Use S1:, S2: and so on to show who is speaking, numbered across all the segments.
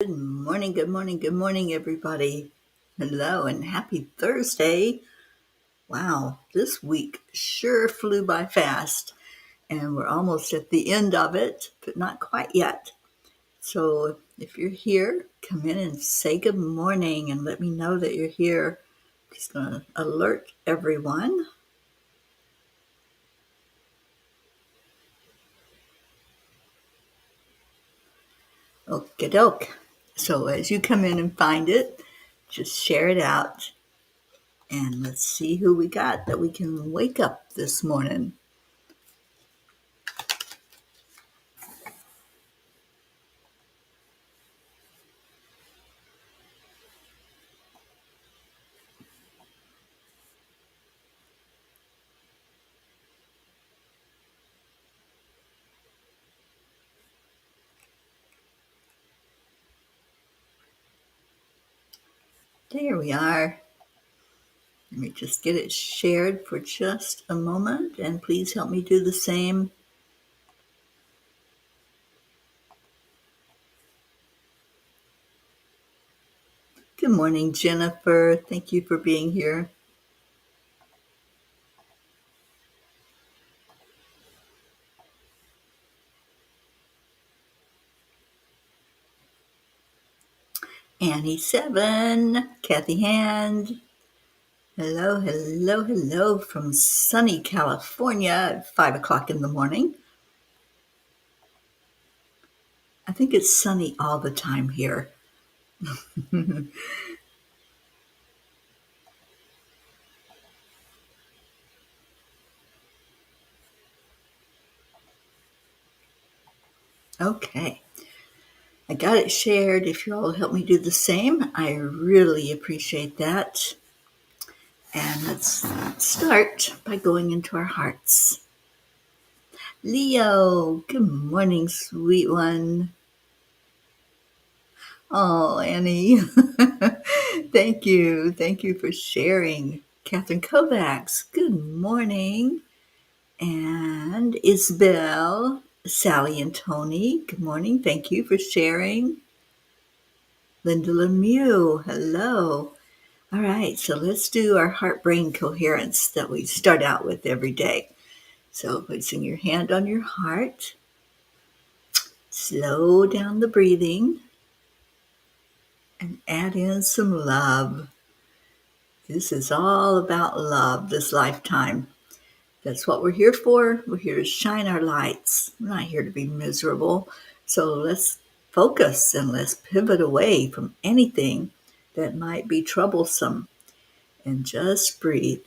S1: Good morning, good morning, good morning, everybody. Hello and happy Thursday. Wow, this week sure flew by fast, and we're almost at the end of it, but not quite yet. So if you're here, come in and say good morning and let me know that you're here. Just going to alert everyone. Okie doke. So as you come in and find it, just share it out. And let's see who we got that we can wake up this morning. There we are. Let me just get it shared for just a moment, and please help me do the same. Good morning, Jennifer. Thank you for being here. Annie7, Kathy Hand. Hello, hello, hello from sunny California at 5 o'clock in the morning. I think it's sunny all the time here. Okay. I got it shared. If you all help me do the same, I really appreciate that. And let's start by going into our hearts. Leo, good morning, sweet one. Oh, Annie. Thank you. Thank you for sharing. Catherine Kovacs, good morning. And Isabel, Sally, and Tony, good morning. Thank you for sharing. Linda Lemieux, hello. All right, so let's do our heart-brain coherence that we start out with every day. So placing your hand on your heart, slow down the breathing, and add in some love. This is all about love this lifetime. That's what we're here for. We're here to shine our lights. We're not here to be miserable. So let's focus and let's pivot away from anything that might be troublesome and just breathe.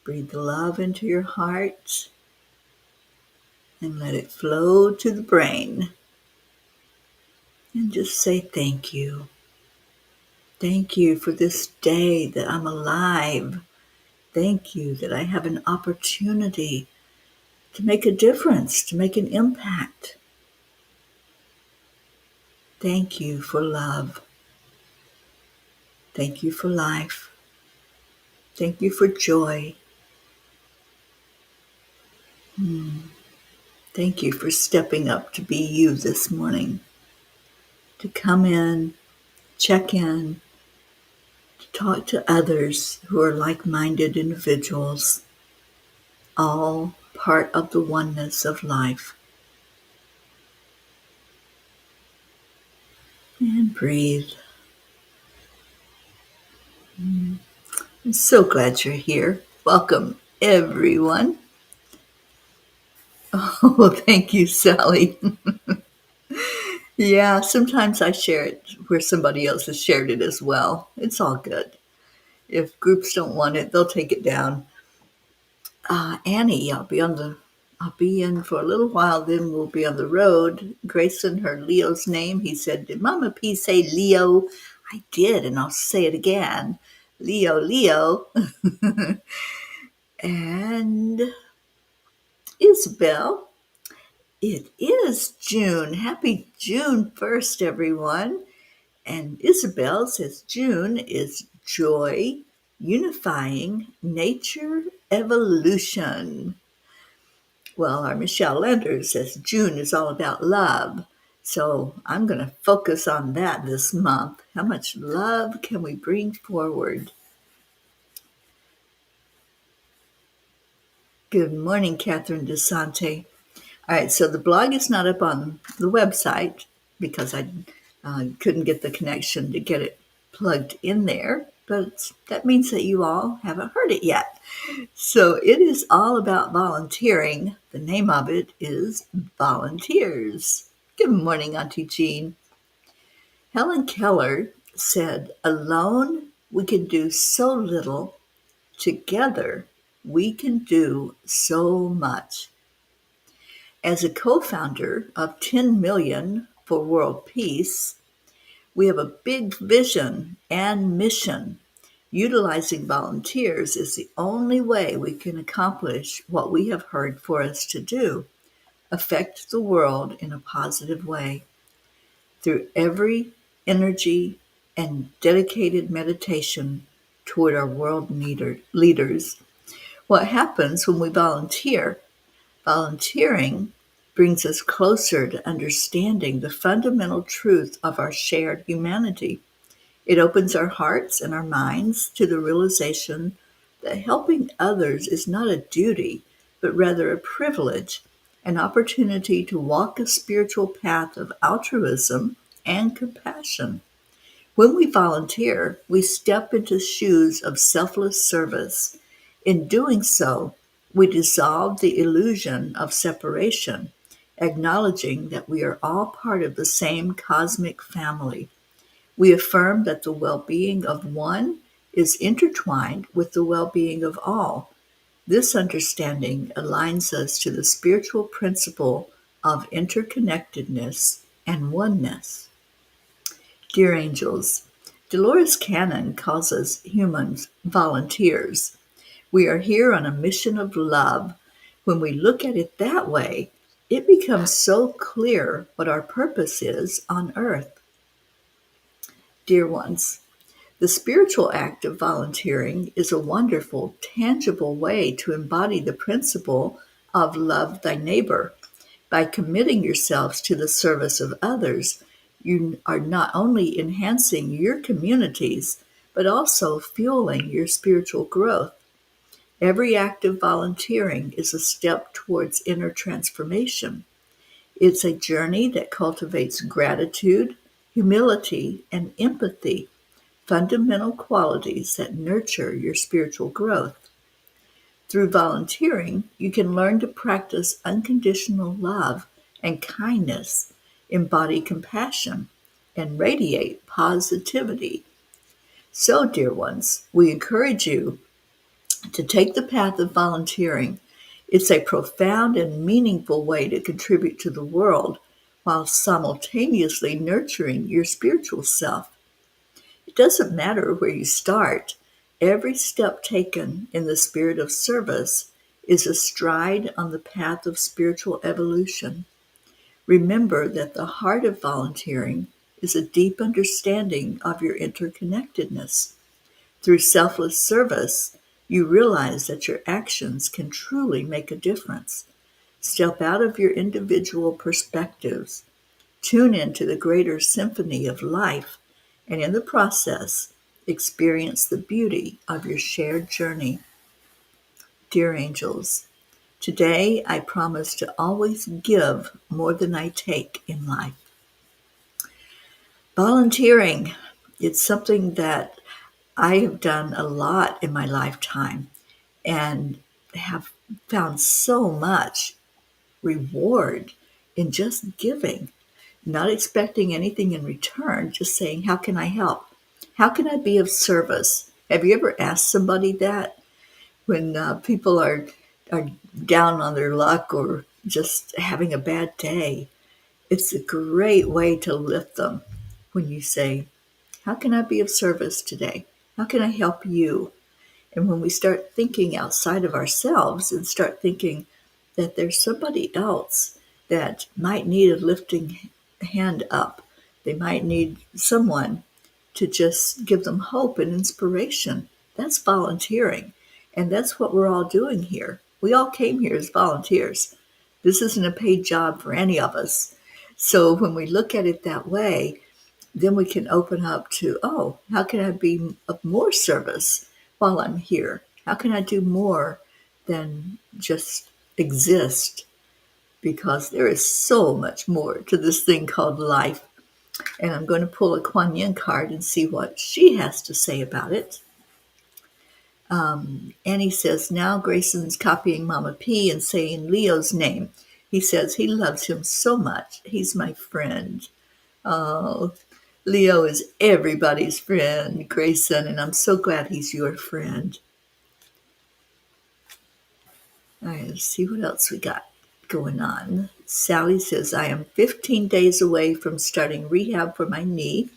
S1: Breathe the love into your heart and let it flow to the brain. And just say thank you. Thank you for this day that I'm alive. Thank you that I have an opportunity to make a difference, to make an impact. Thank you for love. Thank you for life. Thank you for joy. Thank you for stepping up to be you this morning, to come in, check in, to talk to others who are like-minded individuals, all part of the oneness of life. And breathe. I'm so glad you're here. Welcome, everyone. Oh, thank you, Sally. Yeah, sometimes I share it where somebody else has shared it as well. It's all good. If groups don't want it, they'll take it down. Annie, I'll be in for a little while, then we'll be on the road. Grayson heard Leo's name. He said, "Did Mama P say Leo?" I did, and I'll say it again. Leo, Leo. And Isabel, it is June. Happy June 1st, everyone. And Isabel says June is joy, unifying, nature, evolution. Well, our Michelle Landers says June is all about love. So I'm going to focus on that this month. How much love can we bring forward? Good morning, Catherine DeSante. All right, so the blog is not up on the website because I couldn't get the connection to get it plugged in there, but that means that you all haven't heard it yet. So it is all about volunteering. The name of it is Volunteers. Good morning, Auntie Jean. Helen Keller said, "Alone we can do so little, together we can do so much." As a co-founder of 10 Million for World Peace, we have a big vision and mission. Utilizing volunteers is the only way we can accomplish what we have heard for us to do, affect the world in a positive way. Through every energy and dedicated meditation toward our world leaders. What happens when we volunteer? Volunteering brings us closer to understanding the fundamental truth of our shared humanity. It opens our hearts and our minds to the realization that helping others is not a duty, but rather a privilege, an opportunity to walk a spiritual path of altruism and compassion. When we volunteer, we step into shoes of selfless service. In doing so, we dissolve the illusion of separation, acknowledging that we are all part of the same cosmic family. We affirm that the well-being of one is intertwined with the well-being of all. This understanding aligns us to the spiritual principle of interconnectedness and oneness. Dear angels, Dolores Cannon calls us humans volunteers. We are here on a mission of love. When we look at it that way, it becomes so clear what our purpose is on earth. Dear ones, the spiritual act of volunteering is a wonderful, tangible way to embody the principle of love thy neighbor. By committing yourselves to the service of others, you are not only enhancing your communities, but also fueling your spiritual growth. Every act of volunteering is a step towards inner transformation. It's a journey that cultivates gratitude, humility, and empathy, fundamental qualities that nurture your spiritual growth. Through volunteering, you can learn to practice unconditional love and kindness, embody compassion, and radiate positivity. So, dear ones, we encourage you to take the path of volunteering. It's a profound and meaningful way to contribute to the world while simultaneously nurturing your spiritual self. It doesn't matter where you start. Every step taken in the spirit of service is a stride on the path of spiritual evolution. Remember that the heart of volunteering is a deep understanding of your interconnectedness. Through selfless service, you realize that your actions can truly make a difference. Step out of your individual perspectives. Tune into the greater symphony of life, and in the process, experience the beauty of your shared journey. Dear angels, today I promise to always give more than I take in life. Volunteering, it's something that I have done a lot in my lifetime and have found so much reward in just giving, not expecting anything in return, just saying, how can I help? How can I be of service? Have you ever asked somebody that when people are down on their luck or just having a bad day? It's a great way to lift them when you say, how can I be of service today? How can I help you? And when we start thinking outside of ourselves and start thinking that there's somebody else that might need a lifting hand up, they might need someone to just give them hope and inspiration. That's volunteering. And that's what we're all doing here. We all came here as volunteers. This isn't a paid job for any of us. So when we look at it that way, then we can open up to, oh, how can I be of more service while I'm here? How can I do more than just exist? Because there is so much more to this thing called life. And I'm going to pull a Kuan Yin card and see what she has to say about it. Annie says, now Grayson's copying Mama P and saying Leo's name. He says he loves him so much. He's my friend. Oh, Leo is everybody's friend, Grayson, and I'm so glad he's your friend. All right, let's see what else we got going on. Sally says, I am 15 days away from starting rehab for my knee.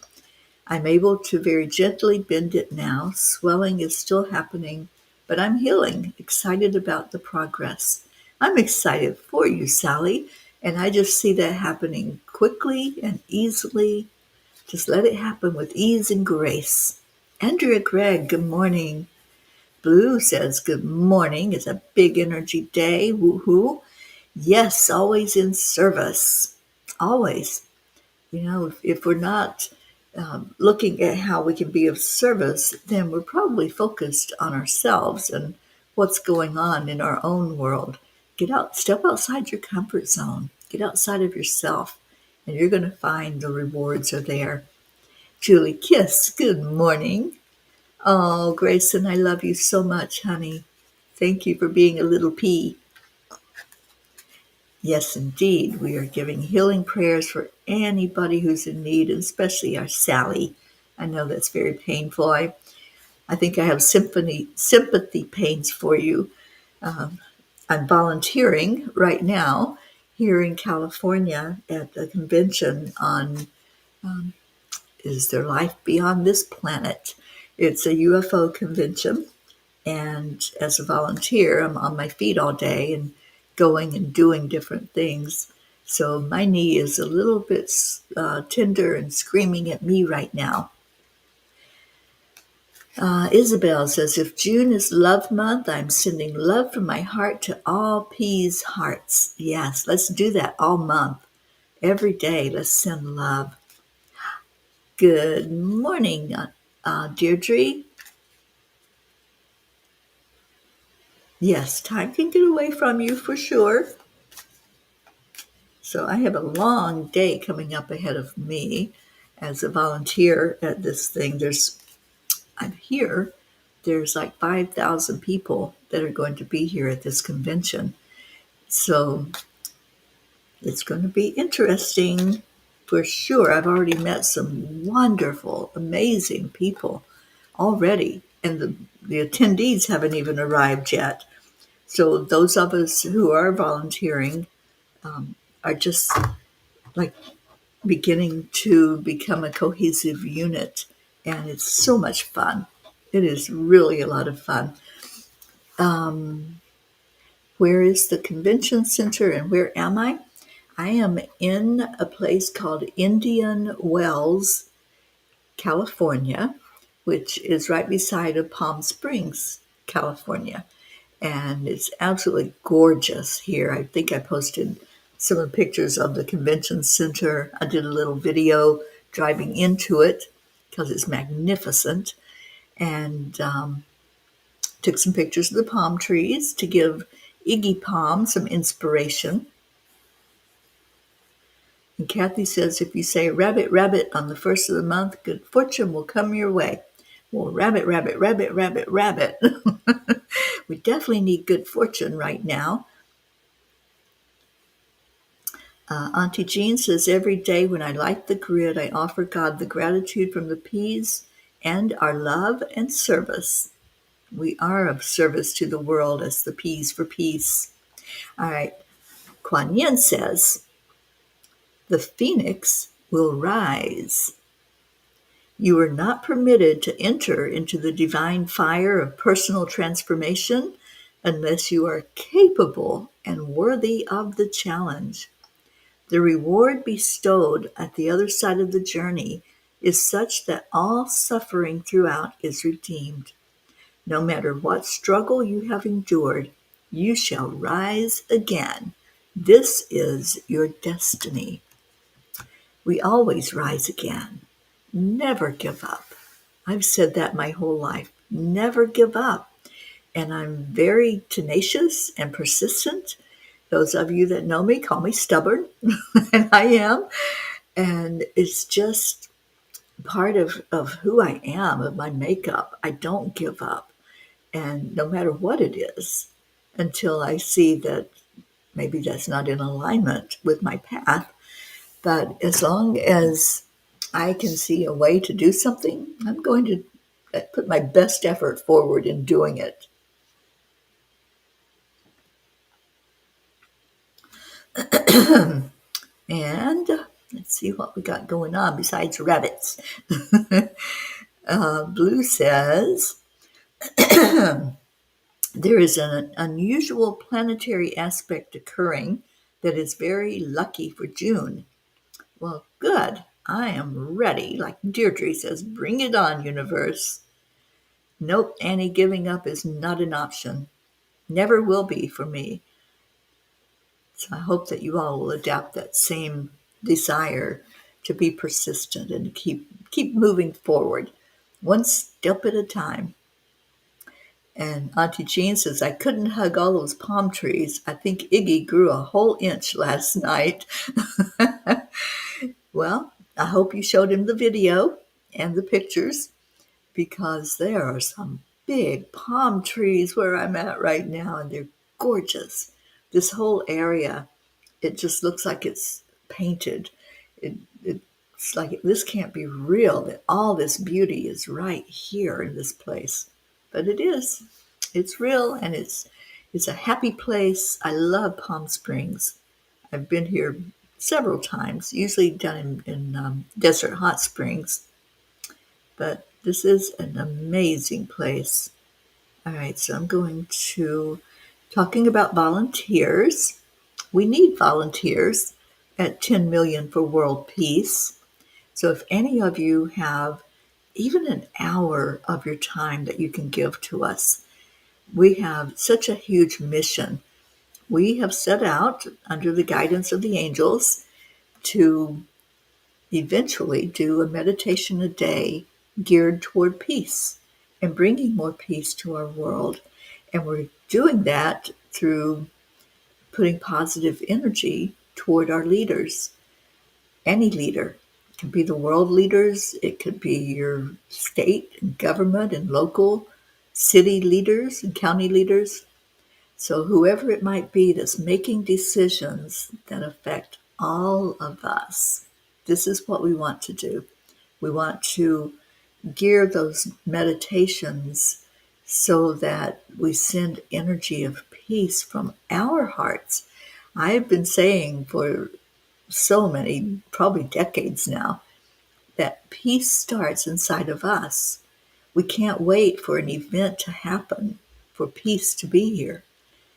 S1: I'm able to very gently bend it now. Swelling is still happening, but I'm healing. Excited about the progress. I'm excited for you, Sally, and I just see that happening quickly and easily. Just let it happen with ease and grace. Andrea Gregg, good morning. Blue says, good morning. It's a big energy day. Woohoo. Yes, always in service. Always. You know, if we're not looking at how we can be of service, then we're probably focused on ourselves and what's going on in our own world. Get out, step outside your comfort zone. Get outside of yourself, and you're going to find the rewards are there. Julie Kiss, good morning. Oh, Grayson, I love you so much, honey. Thank you for being a little pea. Yes, indeed. We are giving healing prayers for anybody who's in need, and especially our Sally. I know that's very painful. I think I have sympathy pains for you. Um, I'm volunteering right now here in California at a convention on Is There Life Beyond This Planet? It's a UFO convention. And as a volunteer, I'm on my feet all day and going and doing different things. So my knee is a little bit tender and screaming at me right now. Isabel says, if June is Love Month, I'm sending love from my heart to all peas' hearts. Yes, let's do that all month. Every day, let's send love. Good morning, Deirdre. Yes, time can get away from you for sure. So I have a long day coming up ahead of me as a volunteer at this thing. I'm here. There's like 5,000 people that are going to be here at this convention. So it's going to be interesting for sure. I've already met some wonderful, amazing people already, and the attendees haven't even arrived yet. So those of us who are volunteering are just like beginning to become a cohesive unit, and it's so much fun. It is really a lot of fun. Where is the convention center and where am I? I am in a place called Indian Wells, California, which is right beside of Palm Springs, California. And it's absolutely gorgeous here. I think I posted some of the pictures of the convention center. I did a little video driving into it because it's magnificent, and took some pictures of the palm trees to give Iggy Palm some inspiration. And Kathy says, if you say rabbit, rabbit on the first of the month, good fortune will come your way. Well, rabbit, rabbit, rabbit, rabbit, rabbit. We definitely need good fortune right now. Auntie Jean says, every day when I light the grid, I offer God the gratitude from the peas and our love and service. We are of service to the world as the peas for peace. All right. Kuan Yin says, the phoenix will rise. You are not permitted to enter into the divine fire of personal transformation unless you are capable and worthy of the challenge. The reward bestowed at the other side of the journey is such that all suffering throughout is redeemed. No matter what struggle you have endured, you shall rise again. This is your destiny. We always rise again. Never give up. I've said that my whole life. Never give up. And I'm very tenacious and persistent. Those of you that know me call me stubborn, and I am. And it's just part of who I am, of my makeup. I don't give up. And no matter what it is, until I see that maybe that's not in alignment with my path. But as long as I can see a way to do something, I'm going to put my best effort forward in doing it. And let's see what we got going on besides rabbits. Blue says, there is an unusual planetary aspect occurring that is very lucky for June. Well, good. I am ready. Like Deirdre says, bring it on, universe. Nope, Annie, giving up is not an option. Never will be for me. So I hope that you all will adapt that same desire to be persistent and keep moving forward, one step at a time. And Auntie Jean says, I couldn't hug all those palm trees. I think Iggy grew a whole inch last night. Well, I hope you showed him the video and the pictures, because there are some big palm trees where I'm at right now, and they're gorgeous. This whole area, it just looks like it's painted. It's like this can't be real, that all this beauty is right here in this place. But it is. It's real, and it's a happy place. I love Palm Springs. I've been here several times, usually down in Desert Hot Springs. But this is an amazing place. All right, so I'm going to talking about volunteers. We need volunteers at 10 million for world peace. So if any of you have even an hour of your time that you can give to us, we have such a huge mission. We have set out under the guidance of the angels to eventually do a meditation a day geared toward peace and bringing more peace to our world. And we're doing that through putting positive energy toward our leaders. Any leader. It could be the world leaders, it could be your state and government and local city leaders and county leaders. So whoever it might be that's making decisions that affect all of us, this is what we want to do. We want to gear those meditations so that we send energy of peace from our hearts. I've been saying for so many, probably decades now, that peace starts inside of us. We can't wait for an event to happen for peace to be here.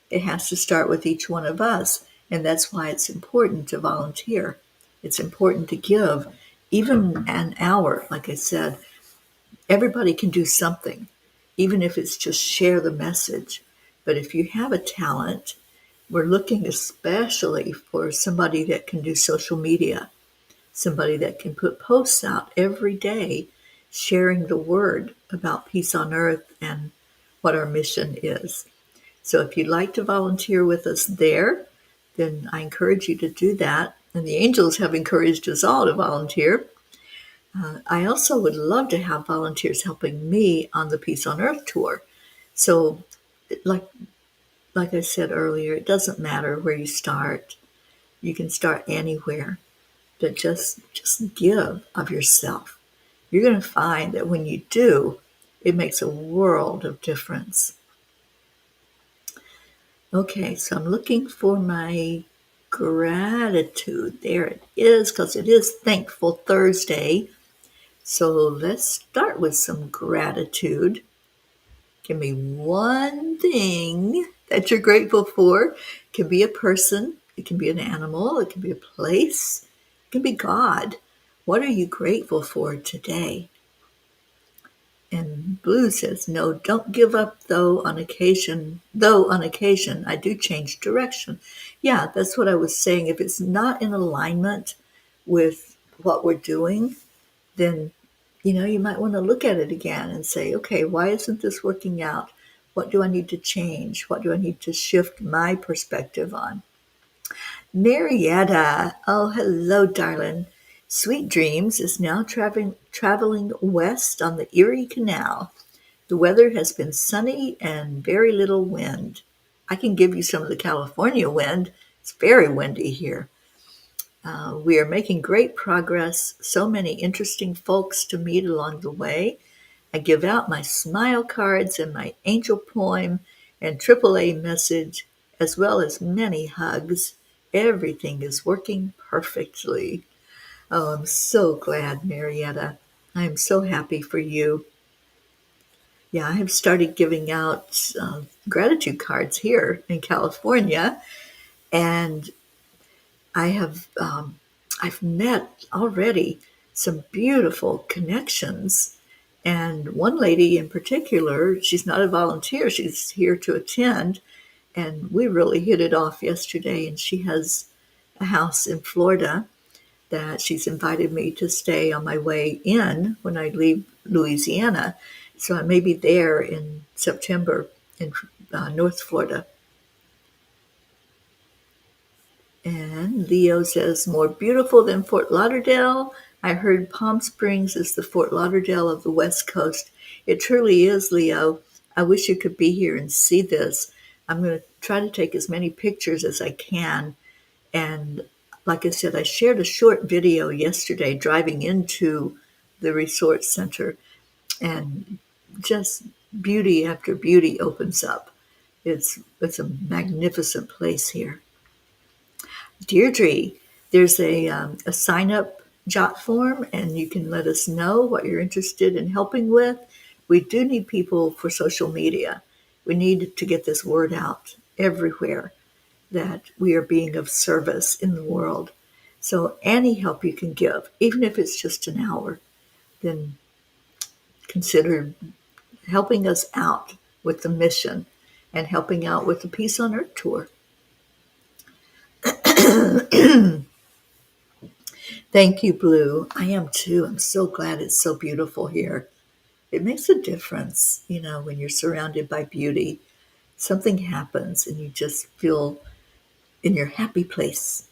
S1: It has to start with each one of us. And that's why it's important to volunteer. It's important to give even an hour. Like I said, everybody can do something, even if it's just share the message. But if you have a talent, we're looking especially for somebody that can do social media, somebody that can put posts out every day sharing the word about peace on earth and what our mission is. So if you'd like to volunteer with us there, then I encourage you to do that. And the angels have encouraged us all to volunteer. I also would love to have volunteers helping me on the Peace on Earth tour. So like I said earlier, it doesn't matter where you start. You can start anywhere, but just give of yourself. You're going to find that when you do, it makes a world of difference. Okay, so I'm looking for my gratitude. There it is, because it is Thankful Thursday. So let's start with some gratitude. Give me one thing that you're grateful for. It can be a person, it can be an animal, it can be a place, it can be God. What are you grateful for today? And Blue says, no, don't give up, though on occasion I do change direction. Yeah, that's what I was saying. If it's not in alignment with what we're doing, then, you might want to look at it again and say, okay, why isn't this working out? What do I need to change? What do I need to shift my perspective on? Marietta, oh, hello, darling. Sweet Dreams is now traveling west on the Erie Canal. The weather has been sunny and very little wind. I can give you some of the California wind. It's very windy here. We are making great progress. So many interesting folks to meet along the way. I give out my smile cards and my angel poem and AAA message, as well as many hugs. Everything is working perfectly. Oh, I'm so glad, Marietta. I am so happy for you. Yeah, I have started giving out gratitude cards here in California, and I have I've met already some beautiful connections. And one lady in particular, she's not a volunteer, she's here to attend. And we really hit it off yesterday. And she has a house in Florida that she's invited me to stay on my way in when I leave Louisiana. So I may be there in September in North Florida. And Leo says, more beautiful than Fort Lauderdale. I heard Palm Springs is the Fort Lauderdale of the West Coast. It truly is, Leo. I wish you could be here and see this. I'm going to try to take as many pictures as I can. And like I said, I shared a short video yesterday driving into the resort center, and just beauty after beauty opens up. It's a magnificent place here. Deirdre, there's a sign up jot form, and you can let us know what you're interested in helping with. We do need people for social media. We need to get this word out everywhere that we are being of service in the world. So, any help you can give, even if it's just an hour, then consider helping us out with the mission and helping out with the Peace on Earth tour. Thank you, Blue. I am too. I'm so glad it's so beautiful here. It makes a difference, when you're surrounded by beauty. Something happens and you just feel in your happy place.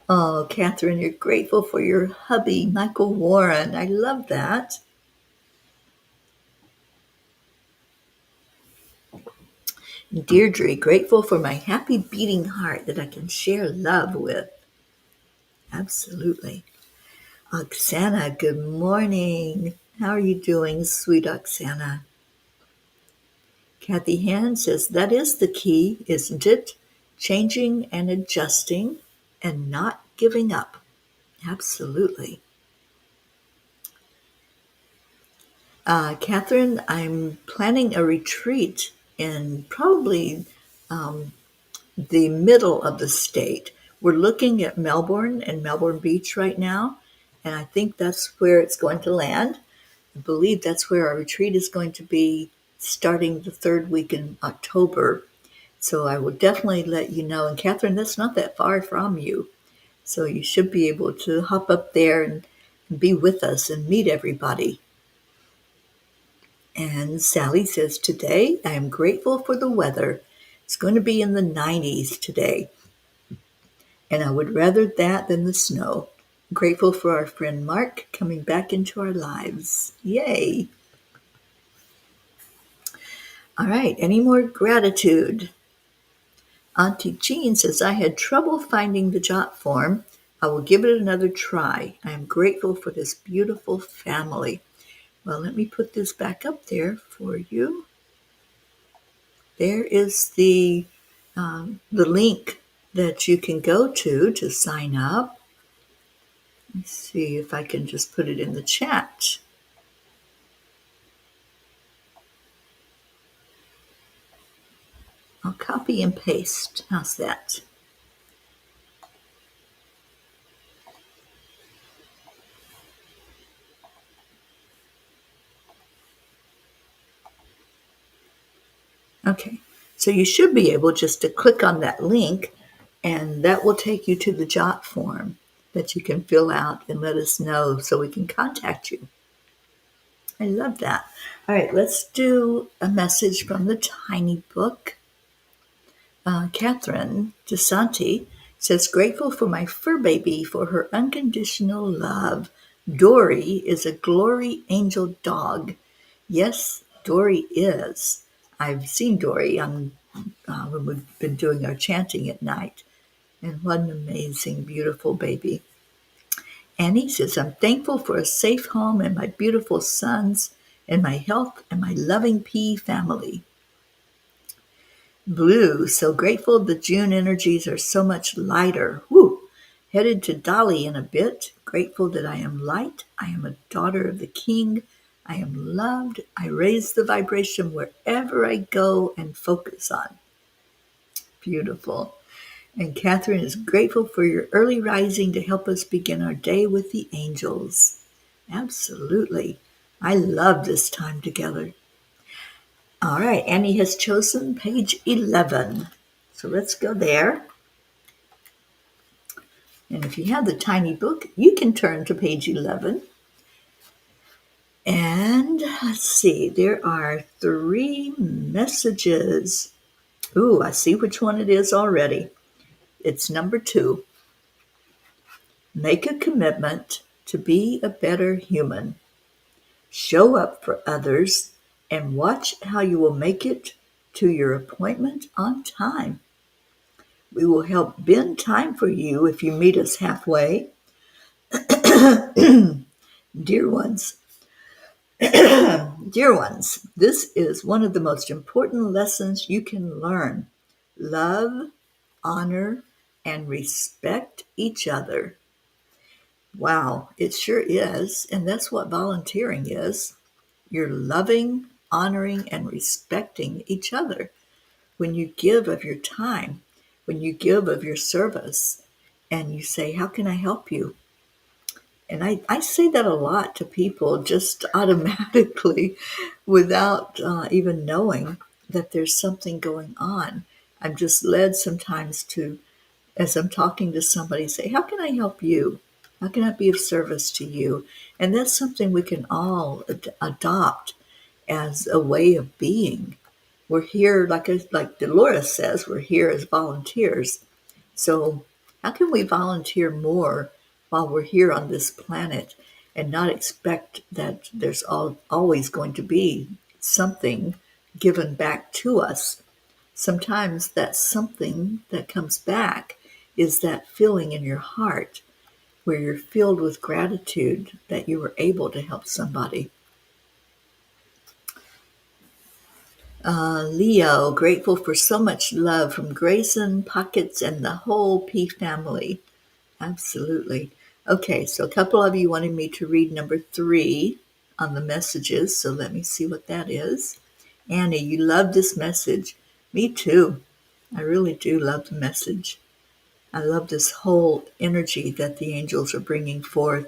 S1: Oh, Catherine, you're grateful for your hubby, Michael Warren. I love that. Deirdre, grateful for my happy beating heart that I can share love with. Absolutely. Oksana, good morning. How are you doing, sweet Oksana? Kathy Hand says, that is the key, isn't it? Changing and adjusting and not giving up. Absolutely. Catherine, I'm planning a retreat in probably the middle of the state. We're looking at Melbourne and Melbourne Beach right now, and I think that's where it's going to land. I believe that's where our retreat is going to be starting the third week in October. So I will definitely let you know. And Catherine, that's not that far from you. So you should be able to hop up there and be with us and meet everybody. And Sally says, today I am grateful for the weather. It's going to be in the 90s today. And I would rather that than the snow. Grateful for our friend Mark coming back into our lives. Yay. All right, any more gratitude? Auntie Jean says, I had trouble finding the jot form. I will give it another try. I am grateful for this beautiful family. Well, let me put this back up there for you. There is the link that you can go to sign up. Let's see if I can just put it in the chat. I'll copy and paste. How's that? Okay, so you should be able just to click on that link, and that will take you to the jot form. that you can fill out and let us know so we can contact you. I love that. All right, let's do a message from the Tiny Book. Catherine DeSanti says, grateful for my fur baby for her unconditional love. Dory is a glory angel dog. Yes, Dory is. I've seen Dory on when we've been doing our chanting at night. And what an amazing, beautiful baby. Annie says, I'm thankful for a safe home and my beautiful sons and my health and my loving pea family. Blue, so grateful the June energies are so much lighter. Woo! Headed to Dali in a bit. Grateful that I am light. I am a daughter of the King. I am loved. I raise the vibration wherever I go and focus on. Beautiful. And Catherine is grateful for your early rising to help us begin our day with the angels. Absolutely. I love this time together. All right, Annie has chosen page 11. So let's go there. And if you have the tiny book, you can turn to page 11. And let's see, there are 3 messages. Ooh, I see which one it is already. It's number 2. Make a commitment to be a better human. Show up for others and watch how you will make it to your appointment on time. We will help bend time for you if you meet us halfway. Dear ones, dear ones, this is one of the most important lessons you can learn. Love, honor, and respect each other. Wow, it sure is. And that's what volunteering is. You're loving, honoring, and respecting each other. When you give of your time, when you give of your service, and you say, how can I help you? And I say that a lot to people just automatically without even knowing that there's something going on. I'm just led sometimes to, as I'm talking to somebody, say, how can I help you? How can I be of service to you? And that's something we can all adopt as a way of being. We're here, like Dolores says, we're here as volunteers. So how can we volunteer more while we're here on this planet and not expect that there's always going to be something given back to us? Sometimes that something that comes back is that feeling in your heart where you're filled with gratitude that you were able to help somebody. Leo, grateful for so much love from Grayson, Pockets, and the whole P family. Absolutely. Okay, so a couple of you wanted me to read number 3 on the messages, so let me see what that is. Annie, you love this message. Me too. I really do love the message. I love this whole energy that the angels are bringing forth.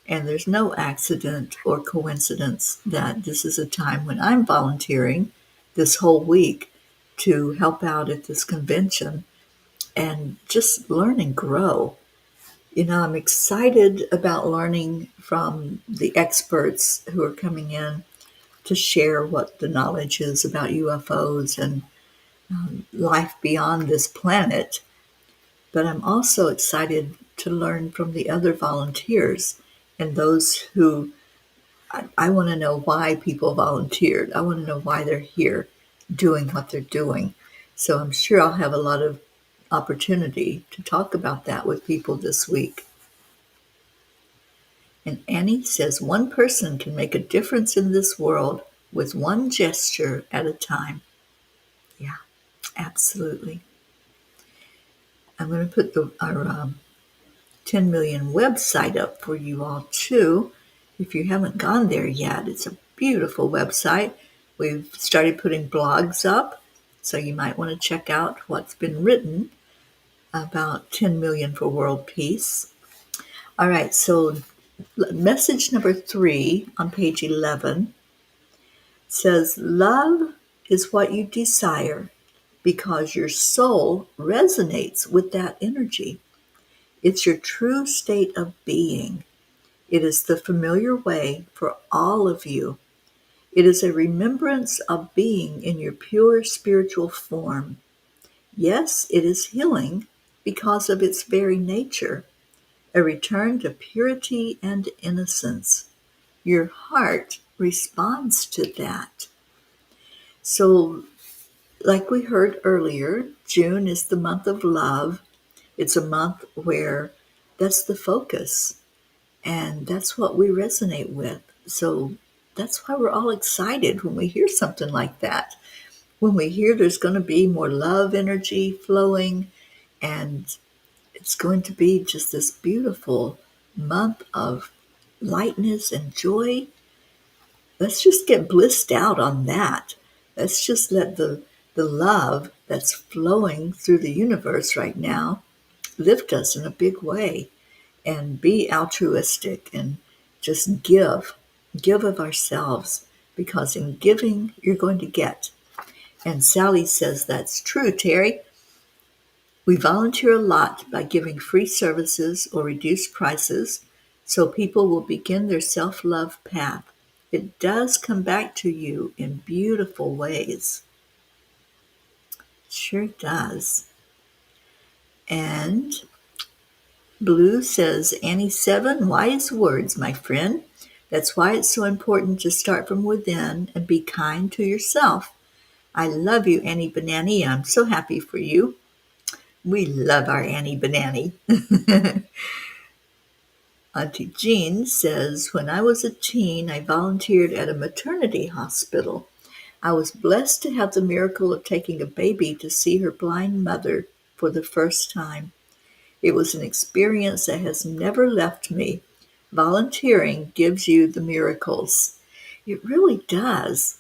S1: And there's no accident or coincidence that this is a time when I'm volunteering this whole week to help out at this convention and just learn and grow. You know, I'm excited about learning from the experts who are coming in to share what the knowledge is about UFOs and life beyond this planet. But I'm also excited to learn from the other volunteers and those who I want to know why people volunteered. I want to know why they're here doing what they're doing. So I'm sure I'll have a lot of opportunity to talk about that with people this week. And Annie says, one person can make a difference in this world with one gesture at a time. Yeah, absolutely. I'm going to put our 10 million website up for you all too. If you haven't gone there yet, it's a beautiful website. We've started putting blogs up, so you might want to check out what's been written about 10 million for world peace. All right, so message number 3 on page 11 says, love is what you desire because your soul resonates with that energy. It's your true state of being. It is the familiar way for all of you. It is a remembrance of being in your pure spiritual form. Yes, it is healing because of its very nature, a return to purity and innocence. Your heart responds to that. So, like we heard earlier, June is the month of love. It's a month where that's the focus, and that's what we resonate with. So, that's why we're all excited when we hear something like that. When we hear there's going to be more love energy flowing, and it's going to be just this beautiful month of lightness and joy. Let's just get blissed out on that. Let's just let the love that's flowing through the universe right now lift us in a big way, and be altruistic and just give of ourselves, because in giving you're going to get. And Sally says that's true, Terry. We volunteer a lot by giving free services or reduced prices so people will begin their self-love path. It does come back to you in beautiful ways. Sure does. And Blue says, Annie 7, wise words, my friend. That's why it's so important to start from within and be kind to yourself. I love you, Annie Banani. I'm so happy for you. We love our Annie Banani. Auntie Jean says, when I was a teen, I volunteered at a maternity hospital. I was blessed to have the miracle of taking a baby to see her blind mother for the first time. It was an experience that has never left me. Volunteering gives you the miracles. It really does.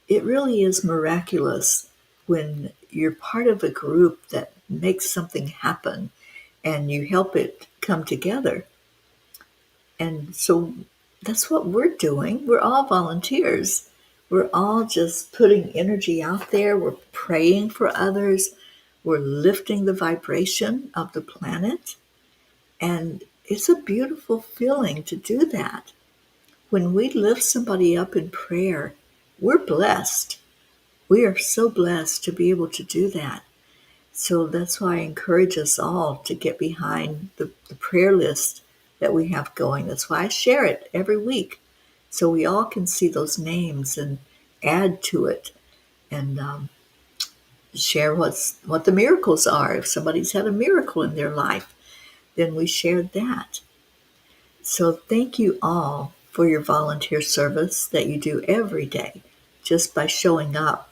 S1: It really is miraculous when you're part of a group that makes something happen and you help it come together. And so that's what we're doing. We're all volunteers. We're all just putting energy out there. We're praying for others. We're lifting the vibration of the planet. And it's a beautiful feeling to do that. When we lift somebody up in prayer, we're blessed. We are so blessed to be able to do that. So that's why I encourage us all to get behind the prayer list that we have going. That's why I share it every week, so we all can see those names and add to it, and share what the miracles are. If somebody's had a miracle in their life, then we share that. So thank you all for your volunteer service that you do every day, just by showing up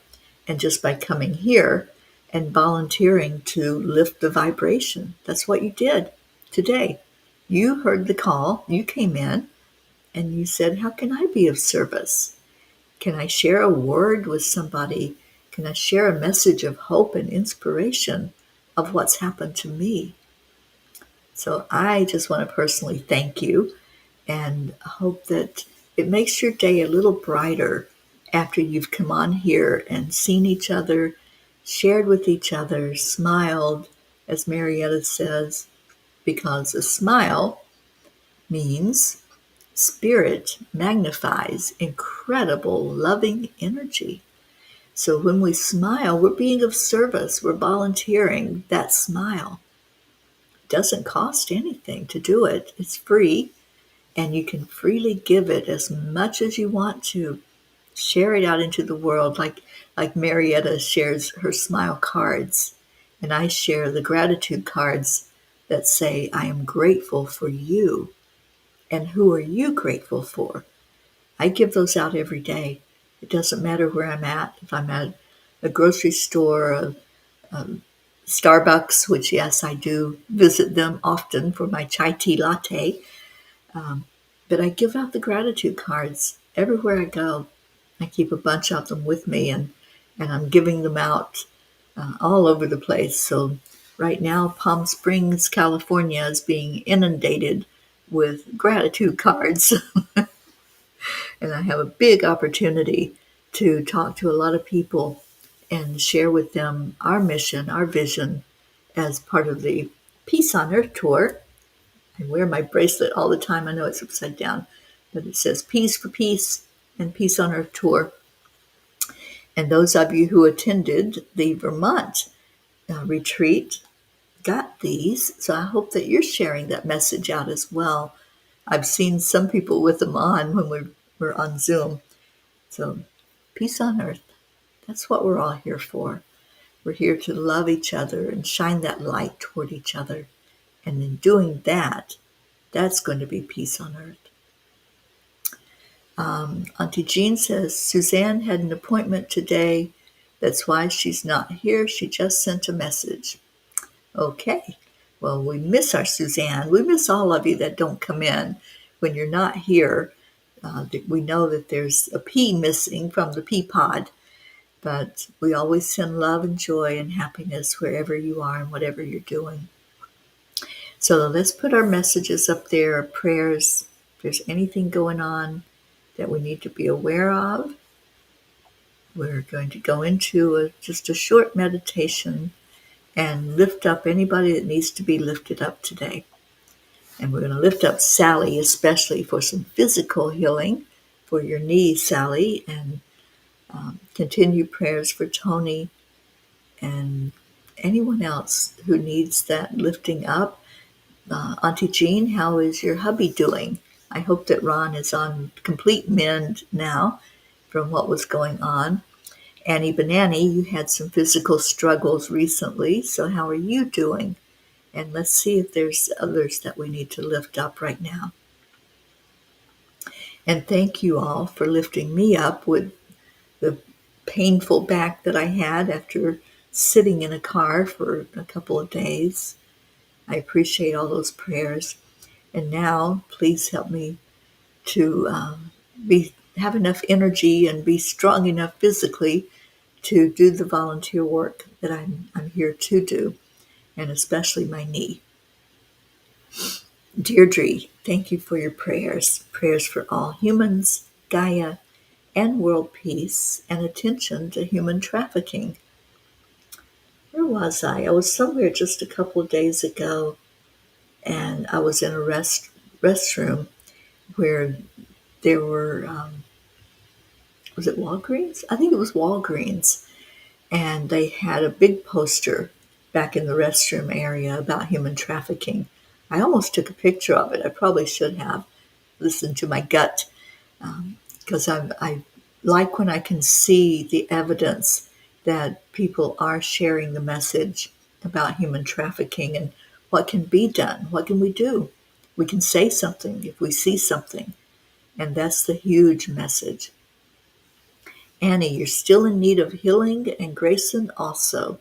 S1: and just by coming here and volunteering to lift the vibration. That's what you did today. You heard the call, you came in, and you said, how can I be of service? Can I share a word with somebody? Can I share a message of hope and inspiration of what's happened to me? So I just want to personally thank you, and hope that it makes your day a little brighter after you've come on here and seen each other, shared with each other, smiled, as Marietta says, because a smile means spirit magnifies incredible loving energy. So when we smile, we're being of service, we're volunteering that smile. It doesn't cost anything to do it, it's free. And you can freely give it as much as you want to. Share it out into the world, like Marietta shares her smile cards, and I share the gratitude cards that say, I am grateful for you. And who are you grateful for? I give those out every day. It doesn't matter where I'm at. If I'm at a grocery store, a Starbucks, which, yes, I do visit them often for my chai tea latte. But I give out the gratitude cards everywhere I go. I keep a bunch of them with me, and I'm giving them out all over the place. So right now, Palm Springs, California is being inundated with gratitude cards. And I have a big opportunity to talk to a lot of people and share with them our mission, our vision as part of the Peace on Earth tour. I wear my bracelet all the time. I know it's upside down, but it says Peace for Peace and Peace on Earth Tour. And those of you who attended the Vermont retreat got these. So I hope that you're sharing that message out as well. I've seen some people with them on when we were on Zoom. So peace on earth. That's what we're all here for. We're here to love each other and shine that light toward each other. And in doing that, that's going to be peace on earth. Auntie Jean says, Suzanne had an appointment today. That's why she's not here. She just sent a message. Okay. Well, we miss our Suzanne. We miss all of you that don't come in when you're not here. We know that there's a P missing from the P pod, but we always send love and joy and happiness wherever you are and whatever you're doing. So let's put our messages up there, our prayers. If there's anything going on that we need to be aware of, we're going to go into just a short meditation and lift up anybody that needs to be lifted up today. And we're going to lift up Sally, especially for some physical healing for your knee, Sally, and continue prayers for Tony and anyone else who needs that lifting up. Auntie Jean, how is your hubby doing? I hope that Ron is on complete mend now from what was going on. Annie Banani, you had some physical struggles recently, so how are you doing? And let's see if there's others that we need to lift up right now. And thank you all for lifting me up with the painful back that I had after sitting in a car for a couple of days. I appreciate all those prayers. And now, please help me to have enough energy and be strong enough physically to do the volunteer work that I'm here to do, and especially my knee. Deirdre, thank you for your prayers. Prayers for all humans, Gaia, and world peace, and attention to human trafficking. Where was I? I was somewhere just a couple of days ago, and I was in a restroom where there were, was it Walgreens? I think it was Walgreens. And they had a big poster back in the restroom area about human trafficking. I almost took a picture of it. I probably should have listened to my gut, because I like when I can see the evidence that people are sharing the message about human trafficking and what can be done. What can we do? We can say something if we see something. And that's the huge message. Annie, you're still in need of healing, and Grayson also.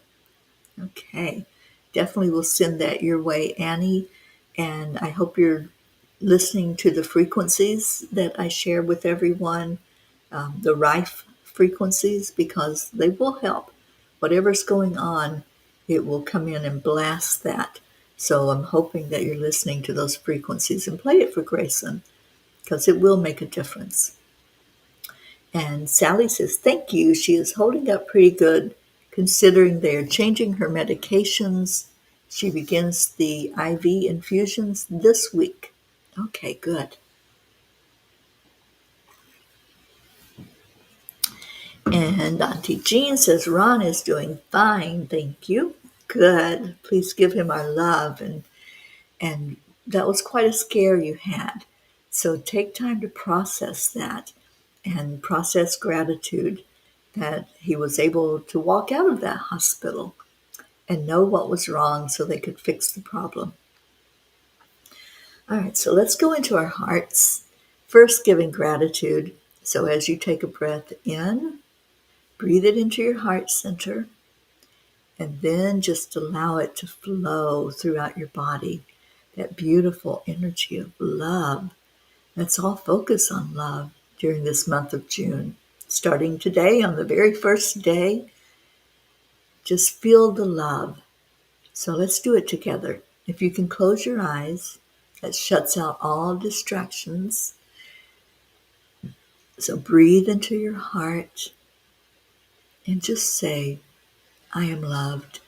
S1: Okay, definitely will send that your way, Annie. And I hope you're listening to the frequencies that I share with everyone, the rife frequencies, because they will help. Whatever's going on, it will come in and blast that. So I'm hoping that you're listening to those frequencies and play it for Grayson, because it will make a difference. And Sally says, thank you. She is holding up pretty good considering they are changing her medications. She begins the IV infusions this week. Okay, good. And Auntie Jean says, Ron is doing fine, thank you. Good. Please give him our love. And that was quite a scare you had. So take time to process that and process gratitude that he was able to walk out of that hospital and know what was wrong so they could fix the problem. All right, so let's go into our hearts. First, giving gratitude. So as you take a breath in, breathe it into your heart center, and then just allow it to flow throughout your body. That beautiful energy of love. Let's all focus on love during this month of June. Starting today, on the very first day, just feel the love. So let's do it together. If you can close your eyes, that shuts out all distractions. So breathe into your heart and just say, I am loved.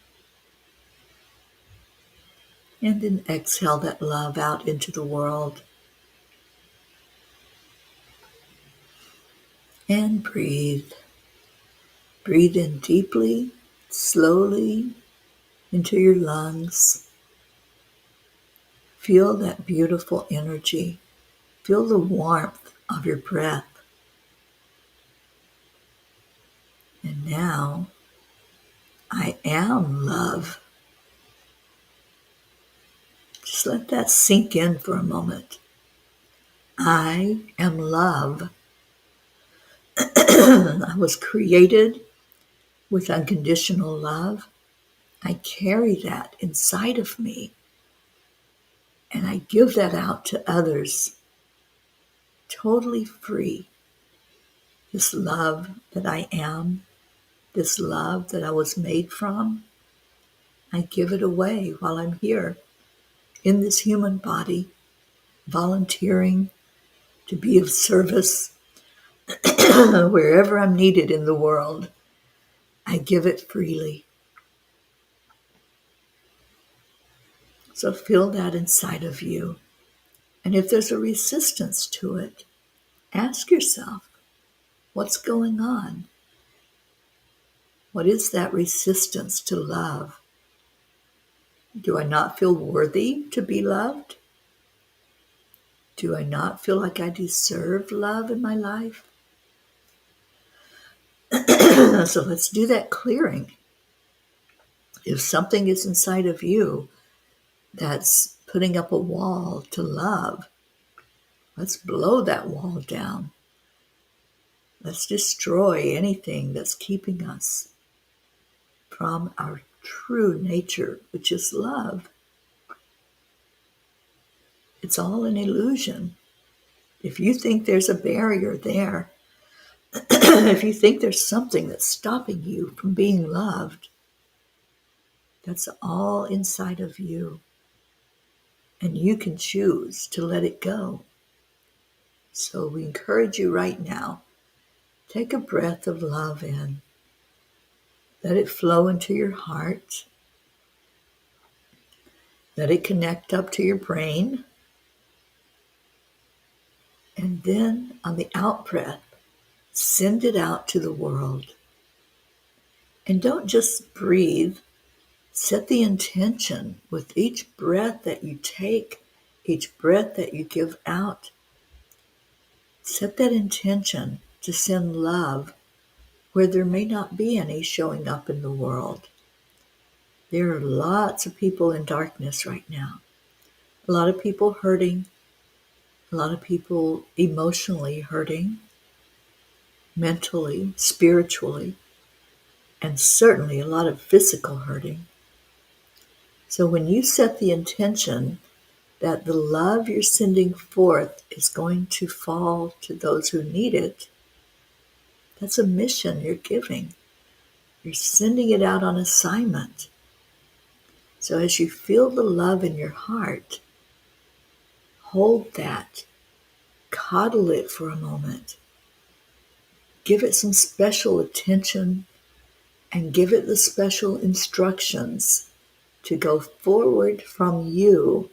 S1: And then exhale that love out into the world. And breathe. Breathe in deeply, slowly into your lungs. Feel that beautiful energy. Feel the warmth of your breath. And now, I am love. Just let that sink in for a moment. I am love. I was created with unconditional love. I carry that inside of me, and I give that out to others totally free. This love that I am, this love that I was made from, I give it away while I'm here in this human body, volunteering to be of service wherever I'm needed in the world. I give it freely. So feel that inside of you. And if there's a resistance to it, ask yourself, what's going on? What is that resistance to love? Do I not feel worthy to be loved? Do I not feel like I deserve love in my life? So let's do that clearing. If something is inside of you that's putting up a wall to love, let's blow that wall down. Let's destroy anything that's keeping us from our true nature, which is love. It's all an illusion. If you think there's a barrier there, if you think there's something that's stopping you from being loved, that's all inside of you. And you can choose to let it go. So we encourage you right now, take a breath of love in. Let it flow into your heart. Let it connect up to your brain. And then on the out breath, send it out to the world. And don't just breathe. Set the intention with each breath that you take, each breath that you give out. Set that intention to send love where there may not be any showing up in the world. There are lots of people in darkness right now. A lot of people hurting, a lot of people emotionally hurting, mentally, spiritually, and certainly a lot of physical hurting. So when you set the intention that the love you're sending forth is going to fall to those who need it, that's a mission you're giving. You're sending it out on assignment. So as you feel the love in your heart, hold that, coddle it for a moment, give it some special attention, and give it the special instructions to go forward from you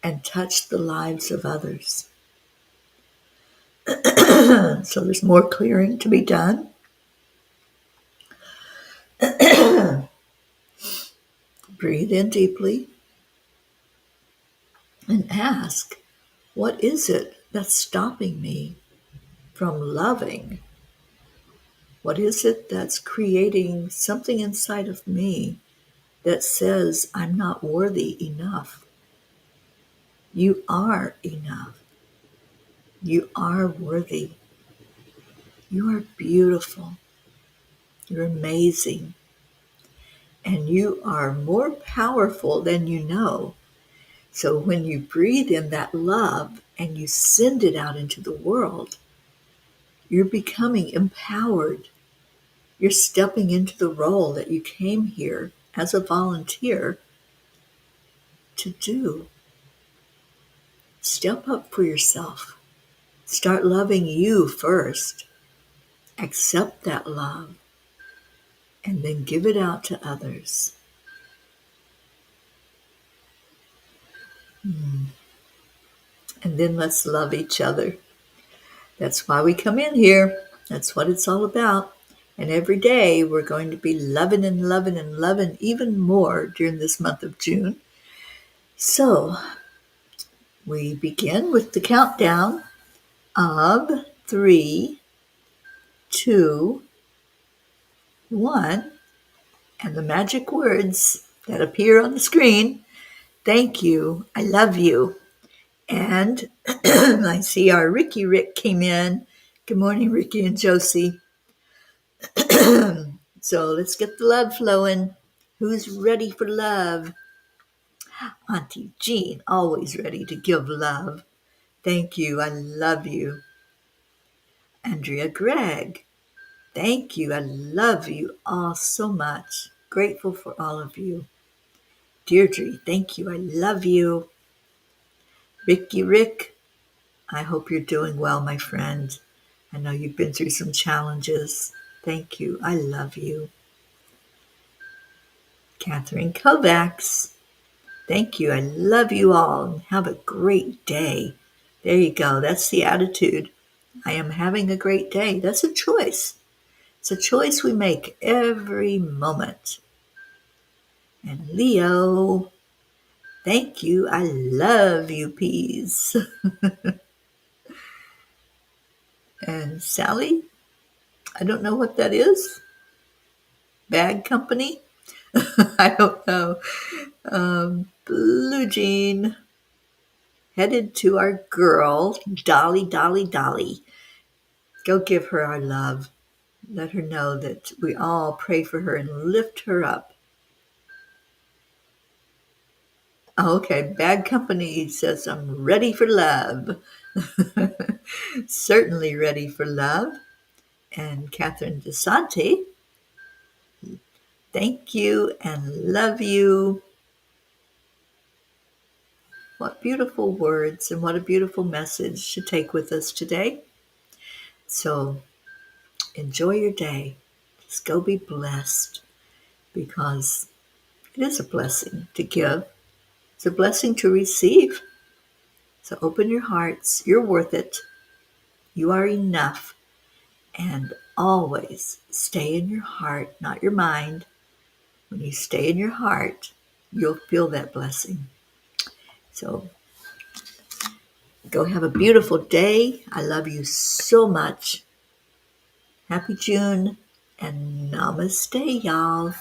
S1: and touch the lives of others. So there's more clearing to be done. Breathe in deeply and ask, what is it that's stopping me from loving? What is it that's creating something inside of me that says I'm not worthy enough? You are enough. You are worthy. You are beautiful. You're amazing. And you are more powerful than you know. So when you breathe in that love and you send it out into the world, you're becoming empowered. You're stepping into the role that you came here as a volunteer to do. Step up for yourself. Start loving you first. Accept that love and then give it out to others. And then let's love each other. That's why we come in here. That's what it's all about. And every day we're going to be loving and loving and loving even more during this month of June. So we begin with the countdown of 3, 2, 1, and the magic words that appear on the screen. Thank you. I love you. And I see our Ricky Rick came in. Good morning, Ricky and Josie. So let's get the love flowing. Who's ready for love? Auntie Jean, always ready to give love. Thank you. I love you. Andrea Gregg, thank you. I love you all so much. Grateful for all of you. Deirdre, thank you. I love you. Ricky Rick, I hope you're doing well, my friend. I know you've been through some challenges. Thank you. I love you. Catherine Kovacs, thank you. I love you all. Have a great day. There you go. That's the attitude. I am having a great day. That's a choice. It's a choice we make every moment. And Leo, thank you. I love you, peas. And Sally, I don't know what that is. Bag company? I don't know. Blue Jean, headed to our girl, Dolly, Dolly, Dolly. Go give her our love. Let her know that we all pray for her and lift her up. Oh, okay, Bad Company says, I'm ready for love. Certainly ready for love. And Catherine DeSante, thank you and love you. What beautiful words and what a beautiful message to take with us today. So enjoy your day. Just go be blessed, because it is a blessing to give. It's a blessing to receive. So open your hearts. You're worth it. You are enough. And always stay in your heart, not your mind. When you stay in your heart, you'll feel that blessing. So go have a beautiful day. I love you so much. Happy June and namaste, y'all.